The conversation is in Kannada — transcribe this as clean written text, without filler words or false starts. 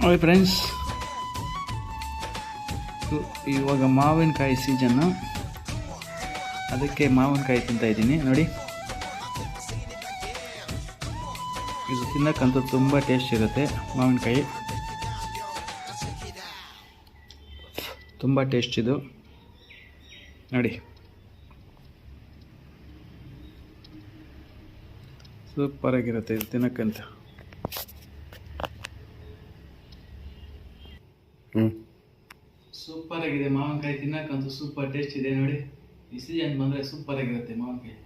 ಹಾಯ್ ಫ್ರೆಂಡ್ಸ್, ಇವಾಗ ಮಾವಿನಕಾಯಿ ಸೀಸನ್ನು, ಅದಕ್ಕೆ ಮಾವಿನಕಾಯಿ ತಿಂತಾಯಿದ್ದೀನಿ. ನೋಡಿ, ಇದು ತಿನ್ನೋಕ್ಕಂತೂ ತುಂಬ ಟೇಸ್ಟ್ ಇರುತ್ತೆ. ಮಾವಿನಕಾಯಿ ತುಂಬ ಟೇಸ್ಟ್ ಇದು. ನೋಡಿ, ಸೂಪರಾಗಿರುತ್ತೆ ಇದು ತಿನ್ನೋಕ್ಕಂತ. ಸೂಪರಾಗಿದೆ ಮಾವಿನಕಾಯಿ, ತಿನ್ನೋಕ್ಕಂತೂ ಸೂಪರ್ ಟೇಸ್ಟ್ ಇದೆ. ನೋಡಿ, ಈ ಸೀಸನ್ ಬಂದರೆ ಸೂಪರಾಗಿರುತ್ತೆ ಮಾವಿನಕಾಯಿ.